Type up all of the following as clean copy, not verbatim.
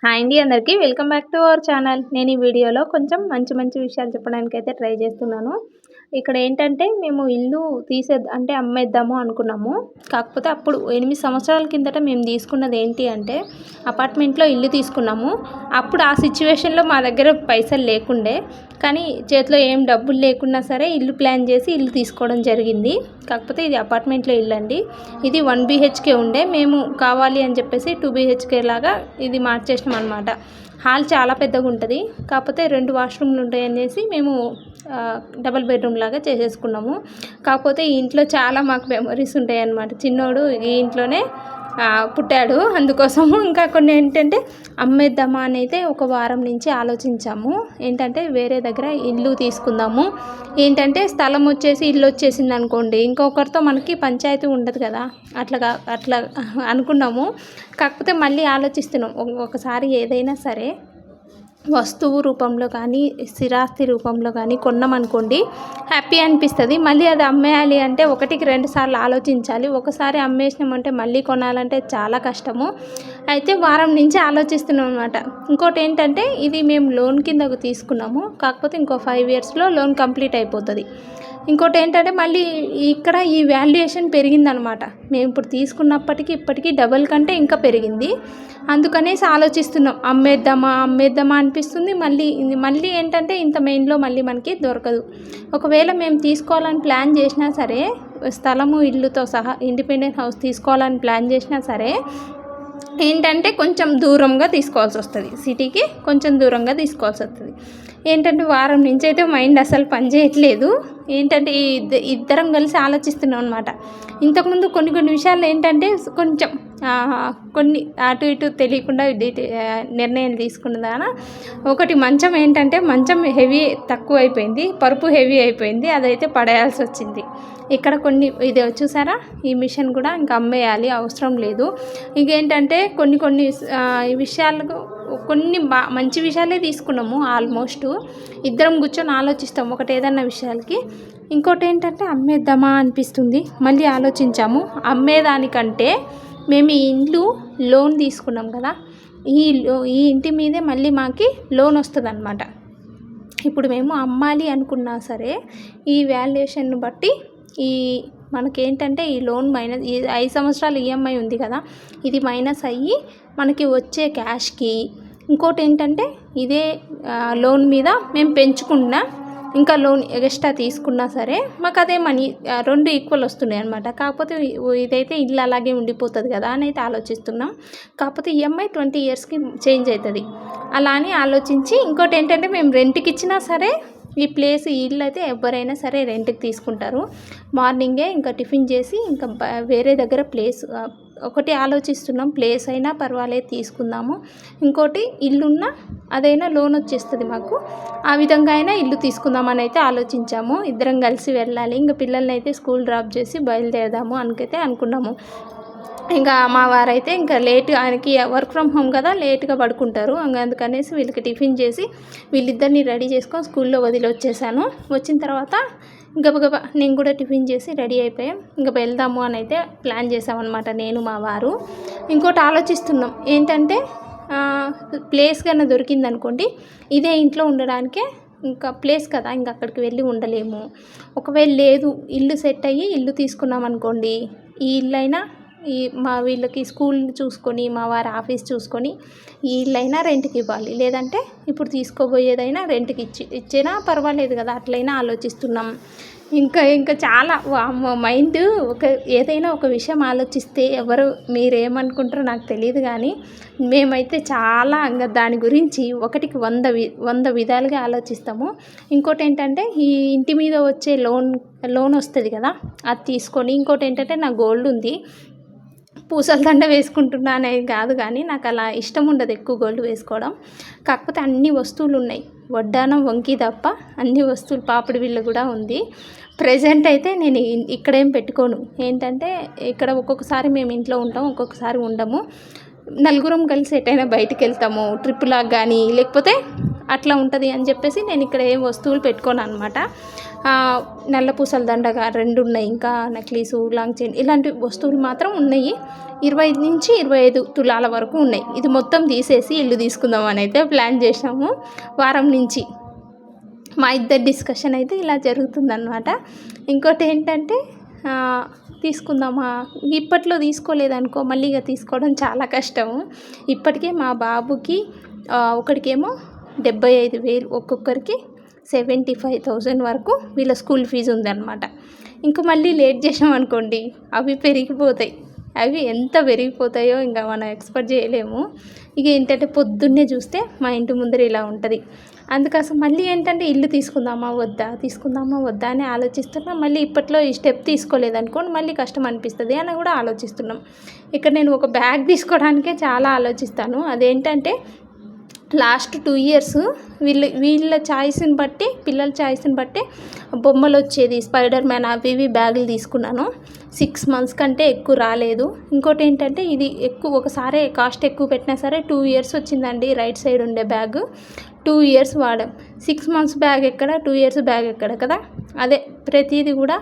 Hi అండి అందరికీ welcome back to our channel. నేను ఈ వీడియోలో కొంచెం మంచి మంచి విషయాలు చెప్పడానికైతే ట్రై చేస్తున్నాను. ఇక్కడ ఏంటంటే మేము ఇల్లు అంటే అమ్మేద్దాము అనుకున్నాము. కాకపోతే అప్పుడు 8 సంవత్సరాల కిందట మేము తీసుకున్నది ఏంటి అంటే అపార్ట్మెంట్లో ఇల్లు తీసుకున్నాము. అప్పుడు ఆ సిచ్యువేషన్లో మా దగ్గర పైసలు లేకుండే, కానీ చేతిలో ఏం డబ్బులు లేకున్నా సరే ఇల్లు ప్లాన్ చేసి ఇల్లు తీసుకోవడం జరిగింది. కాకపోతే ఇది అపార్ట్మెంట్లో ఇల్లు అండి. ఇది 1 BHK ఉండే, మేము కావాలి అని చెప్పేసి 2 BHK లాగా ఇది మార్చేసినాం అనమాట. హాల్ చాలా పెద్దగా ఉంటుంది, కాకపోతే 2 వాష్రూమ్లు ఉంటాయి అనేసి మేము డబుల్ బెడ్రూమ్ లాగా చేసేసుకున్నాము. కాకపోతే ఈ ఇంట్లో చాలా మాకు మెమరీస్ ఉంటాయి అన్నమాట. చిన్నోడు ఈ ఇంట్లోనే పుట్టాడు, అందుకోసము ఇంకా కొన్ని ఏంటంటే అమ్మేద్దామా అని అయితే ఒక వారం నుంచి ఆలోచించాము. ఏంటంటే వేరే దగ్గర ఇల్లు తీసుకుందాము, ఏంటంటే స్థలం వచ్చేసి ఇల్లు వచ్చేసింది అనుకోండి, ఇంకొకరితో మనకి పంచాయతీ ఉండదు కదా, అట్లా అనుకున్నాము. కాకపోతే మళ్ళీ ఆలోచిస్తున్నాం, ఒకసారి ఏదైనా సరే వస్తువు రూపంలో కానీ స్థిరాస్తి రూపంలో కానీ కొన్నామనుకోండి హ్యాపీ అనిపిస్తుంది. మళ్ళీ అది అమ్మేయాలి అంటే 1కి 2 సార్లు ఆలోచించాలి. ఒకసారి అమ్మేసినామంటే మళ్ళీ కొనాలంటే చాలా కష్టము. అయితే వారం నుంచి ఆలోచిస్తున్నాం అనమాట. ఇంకోటి ఏంటంటే ఇది మేము లోన్ కిందకు తీసుకున్నాము, కాకపోతే ఇంకో 5 ఇయర్స్లో లోన్ కంప్లీట్ అయిపోతుంది. ఇంకోటి ఏంటంటే మళ్ళీ ఇక్కడ ఈ వాల్యుయేషన్ పెరిగిందనమాట. మేము ఇప్పుడు తీసుకున్నప్పటికీ ఇప్పటికీ డబల్ కంటే ఇంకా పెరిగింది. అందుకనేసి ఆలోచిస్తున్నాం, అమ్మేద్దామా అనిపిస్తుంది. మళ్ళీ ఏంటంటే ఇంత మెయిన్లో మళ్ళీ మనకి దొరకదు. ఒకవేళ మేము తీసుకోవాలని ప్లాన్ చేసినా సరే, స్థలము ఇల్లుతో సహా ఇండిపెండెంట్ హౌస్ తీసుకోవాలని ప్లాన్ చేసినా సరే ఏంటంటే కొంచెం దూరంగా తీసుకోవాల్సి వస్తుంది, సిటీకి కొంచెం దూరంగా తీసుకోవాల్సి వస్తుంది. ఏంటంటే వారం నుంచి అయితే మైండ్ అసలు పనిచేయట్లేదు. ఏంటంటే ఇద్దరం కలిసి ఆలోచిస్తున్నాం అనమాట. ఇంతకుముందు కొన్ని విషయాలు ఏంటంటే కొంచెం కొన్ని అటు ఇటు తెలియకుండా నిర్ణయం తీసుకున్నదాన. ఒకటి మంచం ఏంటంటే మంచం హెవీ తక్కువ అయిపోయింది, పరుపు హెవీ అయిపోయింది, అదైతే పడేయాల్సి వచ్చింది. ఇక్కడ ఇది చూసారా, ఈ మిషన్ కూడా ఇంకా అమ్మేయాలి, అవసరం లేదు. ఇంకేంటంటే కొన్ని విషయాలకు మంచి విషయాలే తీసుకున్నాము. ఆల్మోస్ట్ ఇద్దరం కూర్చొని ఆలోచిస్తాం ఒకటి ఏదన్నా విషయాలకి. ఇంకోటి ఏంటంటే అమ్మేద్దామా అనిపిస్తుంది. మళ్ళీ ఆలోచించాము, అమ్మేదానికంటే మేము ఈ ఇల్లు లోన్ తీసుకున్నాం కదా, ఈ ఇంటి మీదే మళ్ళీ మాకు లోన్ వస్తుంది అన్నమాట. ఇప్పుడు మేము అమ్మాలి అనుకున్నా సరే ఈ వాల్యుయేషన్ బట్టి మనకేంటంటే ఈ లోన్ మైనస్, ఈ 5 సంవత్సరాలు ఈఎంఐ ఉంది కదా, ఇది మైనస్ అయ్యి మనకి వచ్చే క్యాష్కి, ఇంకోటి ఏంటంటే ఇదే లోన్ మీద మేము పెంచుకున్నా ఇంకా లోన్ ఎక్స్ట్రా తీసుకున్నా సరే మాకు అదే మనీ 2 ఈక్వల్ వస్తున్నాయి అనమాట. కాకపోతే ఇదైతే ఇల్లు అలాగే ఉండిపోతుంది కదా అని అయితే ఆలోచిస్తున్నాం. కాకపోతే ఈఎంఐ 20 ఇయర్స్కి చేంజ్ అవుతుంది అలా అని ఆలోచించి. ఇంకోటి ఏంటంటే మేము రెంట్కి ఇచ్చినా సరే ఈ ఇల్లు అయితే ఎవరైనా సరే రెంట్కి తీసుకుంటారు. మార్నింగే ఇంకా టిఫిన్ చేసి ఇంకా వేరే దగ్గర ఒకటి ఆలోచిస్తున్నాం, ప్లేస్ అయినా పర్వాలేదు తీసుకుందాము. ఇంకోటి ఇల్లున్నా అదైనా లోన్ వచ్చేస్తుంది మాకు, ఆ విధంగా అయినా ఇల్లు తీసుకుందామని అయితే ఆలోచించాము. ఇద్దరం కలిసి వెళ్ళాలి, ఇంకా పిల్లల్ని అయితే స్కూల్ డ్రాప్ చేసి బయలుదేరదాము అనికైతే అనుకున్నాము. ఇంకా మా వారైతే ఇంకా లేట్గా, ఆయనకి వర్క్ ఫ్రమ్ హోమ్ కదా, లేట్గా పడుకుంటారు. అందుకనేసి వీళ్ళకి టిఫిన్ చేసి వీళ్ళిద్దరిని రెడీ చేసుకొని స్కూల్లో వదిలి వచ్చేసాను. వచ్చిన తర్వాత గబగబా నేను కూడా టిఫిన్ చేసి రెడీ అయిపోయాం, ఇంకా వెళ్దాము అని అయితే ప్లాన్ చేసామన్నమాట నేను మా వారు. ఇంకోటి ఆలోచిస్తున్నాం ఏంటంటే ప్లేస్ కన్నా దొరికిందనుకోండి ఇదే ఇంట్లో ఉండడానికే ఇంకా ప్లేస్ కదా, ఇంకా అక్కడికి వెళ్ళి ఉండలేము. ఒకవేళ లేదు ఇల్లు సెట్ అయ్యి ఇల్లు తీసుకున్నాం అనుకోండి, ఈ ఇల్లు అయినా మా వీళ్ళకి స్కూల్ చూసుకొని మా వారి ఆఫీస్ చూసుకొని ఈ ఇల్లైనా రెంట్కి ఇవ్వాలి, లేదంటే ఇప్పుడు తీసుకోబోయేదైనా రెంట్కి ఇచ్చినా పర్వాలేదు కదా, అట్లయినా ఆలోచిస్తున్నాం. ఇంకా చాలా మైండ్ ఏదైనా ఒక విషయం ఆలోచిస్తే మీరేమనుకుంటారో నాకు తెలియదు, కానీ మేమైతే చాలా ఇంకా దాని గురించి 1కి 100 విధాలుగా ఆలోచిస్తాము. ఇంకోటి ఏంటంటే ఈ ఇంటి మీద వచ్చే లోన్ వస్తుంది కదా, అది తీసుకొని, ఇంకోటి ఏంటంటే నా గోల్డ్ ఉంది, పూసల దండ వేసుకుంటున్నా అనేది కాదు, కానీ నాకు అలా ఇష్టం ఉండదు ఎక్కువ గోల్డ్ వేసుకోవడం. కాకపోతే అన్ని వస్తువులు ఉన్నాయి, వడ్డానం వంకి తప్ప అన్ని వస్తువులు, పాపిడి బిళ్ళ కూడా ఉంది. ప్రెజెంట్ అయితే నేను ఇక్కడేం పెట్టుకోను. ఏంటంటే ఇక్కడ ఒక్కొక్కసారి మేము ఇంట్లో ఉంటాం, ఒక్కొక్కసారి ఉండము. నలుగురం కలిసి ఎటైనా బయటికి వెళ్తాము, ట్రిప్పులాగా కానీ, లేకపోతే అట్లా ఉంటుంది అని చెప్పేసి నేను ఇక్కడ ఏం వస్తువులు పెట్టుకోను అనమాట. నల్ల పూసల దండగా 2 ఉన్నాయి, ఇంకా నెక్లెసు, లాంగ్ చైన్ ఇలాంటి వస్తువులు మాత్రం ఉన్నాయి. 20 నుంచి 25 తులాల వరకు ఉన్నాయి. ఇది మొత్తం తీసేసి ఇల్లు తీసుకుందాం అని అయితే ప్లాన్ చేసాము వారం నుంచి. మా ఇద్దరి డిస్కషన్ అయితే ఇలా జరుగుతుందన్నమాట. ఇంకోటి ఏంటంటే తీసుకుందామా, ఇప్పట్లో తీసుకోలేదనుకో మళ్ళీ ఇక తీసుకోవడం చాలా కష్టము. ఇప్పటికే మా బాబుకి ఒకడికేమో 75,000, ఒక్కొక్కరికి 75,000 వరకు వీళ్ళ స్కూల్ ఫీజు ఉందన్నమాట. ఇంకా మళ్ళీ లేట్ చేసామనుకోండి అవి పెరిగిపోతాయి. అవి ఎంత పెరిగిపోతాయో ఇంకా మనం ఎక్స్పెక్ట్ చేయలేము. ఇక ఏంటంటే పొద్దున్నే చూస్తే మా ఇంటి ముందర ఇలా ఉంటుంది. అందుకోసం మళ్ళీ ఏంటంటే ఇల్లు తీసుకుందామా వద్దా అని ఆలోచిస్తున్నాం. మళ్ళీ ఇప్పట్లో ఈ స్టెప్ తీసుకోలేదనుకోండి మళ్ళీ కష్టం అనిపిస్తుంది అని కూడా ఆలోచిస్తున్నాం. ఇక్కడ నేను ఒక బ్యాగ్ తీసుకోవడానికే చాలా ఆలోచిస్తాను. అదేంటంటే లాస్ట్ 2 ఇయర్స్ వీళ్ళ చాయిస్ని బట్టి, పిల్లల చాయిస్ని బట్టి బొమ్మలు వచ్చేది, స్పైడర్ మ్యాన్ అవి ఇవి బ్యాగులు తీసుకున్నాను. 6 మంత్స్ కంటే ఎక్కువ రాలేదు. ఇంకోటి ఏంటంటే ఇది ఒకసారి కాస్ట్ ఎక్కువ పెట్టినా సరే 2 ఇయర్స్ వచ్చిందండి. రైట్ సైడ్ ఉండే బ్యాగ్ 2 ఇయర్స్ వాడాం. 6 మంత్స్ బ్యాగ్ ఎక్కడ, 2 ఇయర్స్ బ్యాగ్ ఎక్కడ కదా. అదే ప్రతిదీ కూడా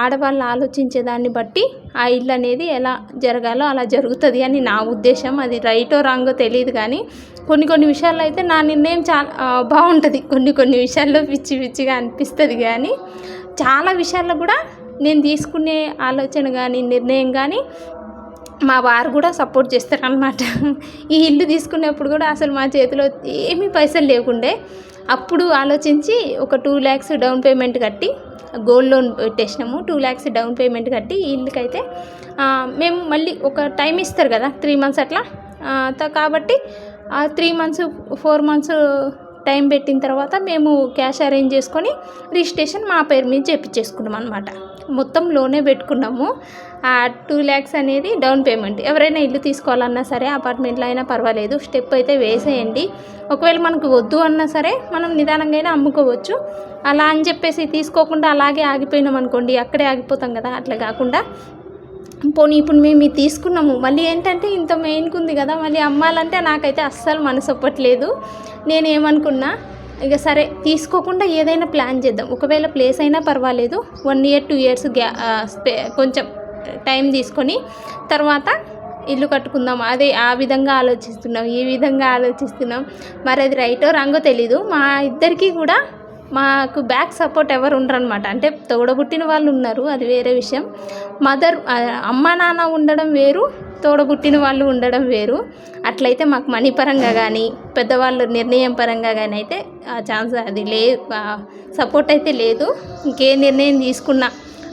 ఆడవాళ్ళు ఆలోచించే దాన్ని బట్టి ఆ ఇల్లు అనేది ఎలా జరగాలో అలా జరుగుతుంది అని నా ఉద్దేశం. అది రైటో రాంగో తెలియదు, కానీ కొన్ని విషయాల్లో అయితే నా నిర్ణయం చాలా బాగుంటుంది. కొన్ని విషయాల్లో పిచ్చిగా అనిపిస్తుంది, కానీ చాలా విషయాల్లో కూడా నేను తీసుకునే ఆలోచన కానీ నిర్ణయం కానీ మా వారు కూడా సపోర్ట్ చేస్తారనమాట. ఈ ఇల్లు తీసుకునేప్పుడు కూడా అసలు మా చేతిలో ఏమీ పైసలు లేకుండే. అప్పుడు ఆలోచించి ఒక 2 lakhs డౌన్ పేమెంట్ కట్టి గోల్డ్ లోన్ పెట్టేసినాము. 2 lakhs డౌన్ పేమెంట్ కట్టి ఈ ఇల్లుకైతే మేము మళ్ళీ ఒక టైం ఇస్తారు కదా 3 months అట్లా. కాబట్టి 3 months 4 months టైం పెట్టిన తర్వాత మేము క్యాష్ అరేంజ్ చేసుకొని రిజిస్ట్రేషన్ మా పేరు మీద చేపించేసుకున్నాం అనమాట. మొత్తం లోనే పెట్టుకున్నాము. 2 lakhs అనేది డౌన్ పేమెంట్. ఎవరైనా ఇల్లు తీసుకోవాలన్నా సరే అపార్ట్మెంట్లో అయినా పర్వాలేదు, స్టెప్ అయితే వేసేయండి. ఒకవేళ మనకు వద్దు అన్నా సరే మనం నిదానంగా అయినా అమ్ముకోవచ్చు. అలా అని చెప్పేసి తీసుకోకుండా అలాగే ఆగిపోయినాం అనుకోండి, అక్కడే ఆగిపోతాం కదా. అట్లా కాకుండా పోనీ ఇప్పుడు మేము ఇది తీసుకున్నాము, మళ్ళీ ఏంటంటే ఇంత మెయిన్గా ఉంది కదా, మళ్ళీ అమ్మాలంటే నాకైతే అస్సలు మనసు ఒప్పట్లేదు. నేనేమనుకున్నా ఇక సరే తీసుకోకుండా ఏదైనా ప్లాన్ చేద్దాం. ఒకవేళ ప్లేస్ అయినా పర్వాలేదు, 1 year 2 years కొంచెం టైం తీసుకొని తర్వాత ఇల్లు కట్టుకుందాం. అదే ఆ విధంగా ఆలోచిస్తున్నాం, ఈ విధంగా ఆలోచిస్తున్నాం. మరి అది రైటో రాంగో తెలీదు. మా ఇద్దరికి కూడా మాకు బ్యాక్ సపోర్ట్ ఎవరు ఉండరు అనమాట. అంటే తోడబుట్టిన వాళ్ళు ఉన్నారు, అది వేరే విషయం. అమ్మ నాన్న ఉండడం వేరు, తోడబుట్టిన వాళ్ళు ఉండడం వేరు. అట్లయితే మాకు మనీ పరంగా కానీ పెద్దవాళ్ళ నిర్ణయం పరంగా కానీ అయితే ఆ ఛాన్స్ అది సపోర్ట్ అయితే లేదు. ఇంకే నిర్ణయం తీసుకున్నా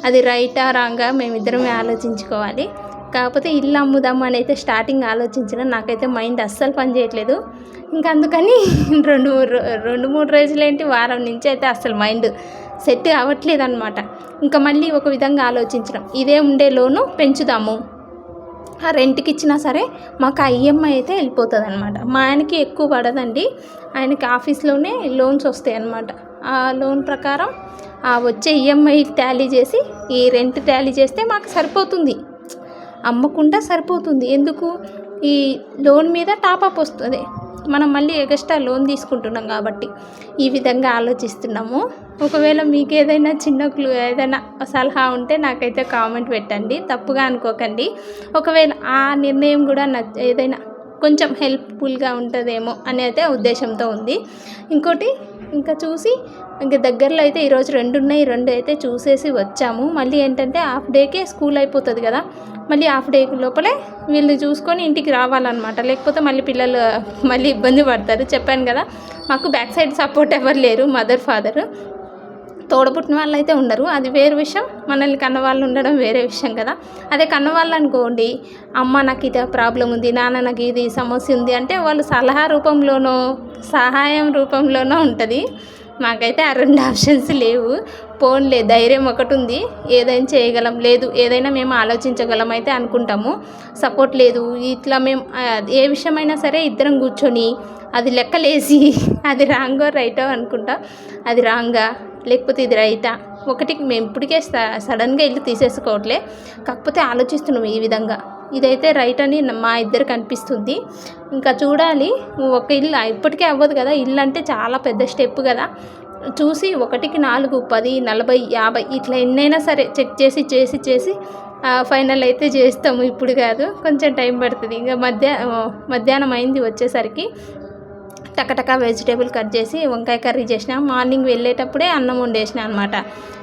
అది రైటా రాంగా మేమిద్దరమే ఆలోచించుకోవాలి. కాకపోతే ఇల్లు అమ్ముదాము అని అయితే స్టార్టింగ్ ఆలోచించిన, నాకైతే మైండ్ అస్సలు పని చేయట్లేదు. ఇంకా అందుకని 2-3 రోజులేంటి, వారం నుంచి అయితే అస్సలు మైండ్ సెట్ అవ్వట్లేదు అనమాట. ఇంకా మళ్ళీ ఒక విధంగా ఆలోచించడం, ఇదే ఉండే లోను పెంచుదాము, రెంట్కి ఇచ్చినా సరే మాకు ఆ ఈఎంఐ అయితే వెళ్ళిపోతుంది అనమాట. మా ఆయనకి ఎక్కువ పడదండి, ఆయనకి ఆఫీస్లోనే లోన్స్ వస్తాయి అన్నమాట. ఆ లోన్ ప్రకారం వచ్చే ఈఎంఐ టాలీ చేసి ఈ రెంట్ టాలీ చేస్తే మాకు సరిపోతుంది, అమ్మకుండా సరిపోతుంది. ఎందుకు, ఈ లోన్ మీద టాపప్ వస్తుంది, మనం మళ్ళీ ఎక్స్ట్రా లోన్ తీసుకుంటున్నాం కాబట్టి ఈ విధంగా ఆలోచిస్తున్నాము. ఒకవేళ మీకు ఏదైనా చిన్న ఏదైనా సలహా ఉంటే నాకైతే కామెంట్ పెట్టండి, తప్పుగా అనుకోకండి. ఒకవేళ ఆ నిర్ణయం కూడా ఏదైనా కొంచెం హెల్ప్ఫుల్గా ఉంటుందేమో అనే అయితే ఉద్దేశంతో ఉంది. ఇంకోటి ఇంకా చూసి ఇంకా దగ్గరలో అయితే ఈరోజు 2 ఉన్నాయి, 2 అయితే చూసేసి వచ్చాము. మళ్ళీ ఏంటంటే హాఫ్ డేకే స్కూల్ అయిపోతుంది కదా, మళ్ళీ హాఫ్ డే లోపలే వీళ్ళు చూసుకొని ఇంటికి రావాలన్నమాట. లేకపోతే మళ్ళీ పిల్లలు మళ్ళీ ఇబ్బంది పడతారు. చెప్పాను కదా, మాకు బ్యాక్ సైడ్ సపోర్ట్ ఎవరు లేరు, మదర్ ఫాదర్. తోడబుట్టిన వాళ్ళు అయితే ఉండరు, అది వేరే విషయం. మనల్ని కన్నవాళ్ళు ఉండడం వేరే విషయం కదా. అదే కన్నవాళ్ళు అనుకోండి, అమ్మ నాకు ఇది ప్రాబ్లం ఉంది, నాన్న నాకు ఇది సమస్య ఉంది అంటే వాళ్ళు సలహా రూపంలోనో సహాయం రూపంలోనో ఉంటుంది. మాకైతే ఆ 2 ఆప్షన్స్ లేవు. పోన్లే, ధైర్యం ఒకటి ఉంది, ఏదైనా చేయగలం, లేదు ఏదైనా మేము ఆలోచించగలం అయితే అనుకుంటాము. సపోర్ట్ లేదు. ఇట్లా మేము ఏ విషయమైనా సరే ఇద్దరం కూర్చొని అది లెక్కలేసి అది రాంగో రైటో అనుకుంటా, అది రాంగా లేకపోతే ఇది రైటా, ఒకటికి మేము ఇప్పటికే సడన్గా ఇల్లు తీసేసుకోవట్లే. కాకపోతే ఆలోచిస్తున్నాం ఈ విధంగా ఇదైతే రైట్ అని మా ఇద్దరికి అనిపిస్తుంది. ఇంకా చూడాలి. ఒక ఇల్లు ఇప్పటికే అవ్వదు కదా, ఇల్లు అంటే చాలా పెద్ద స్టెప్ కదా. చూసి 1కి 4, 10, 40, 50 ఇట్లా ఎన్నైనా సరే చెక్ చేసి ఫైనల్ అయితే చేస్తాము. ఇప్పుడు కాదు, కొంచెం టైం పడుతుంది. ఇంకా మధ్యాహ్నం అయింది వచ్చేసరికి. టకటక వెజిటేబుల్ కట్ చేసి వంకాయ కర్రీ చేసిన. మార్నింగ్ వెళ్ళేటప్పుడే అన్నం వండేసిన అనమాట.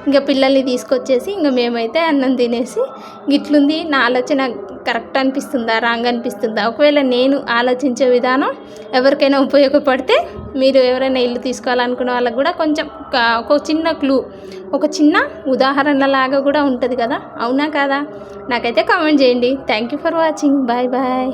ఇంకా పిల్లల్ని తీసుకొచ్చేసి ఇంకా మేమైతే అన్నం తినేసి, ఇట్లుంది నా ఆలోచన కరెక్ట్ అనిపిస్తుందా, రాంగ్ అనిపిస్తుందా, ఒకవేళ నేను ఆలోచించే విధానం ఎవరికైనా ఉపయోగపడితే, మీరు ఎవరైనా ఇల్లు తీసుకోవాలనుకున్న వాళ్ళకి కూడా కొంచెం ఒక చిన్న క్లూ, ఒక చిన్న ఉదాహరణలాగా కూడా ఉంటుంది కదా. అవునా కాదా? నాకైతే కామెంట్ చేయండి. Thank you for watching. Bye bye.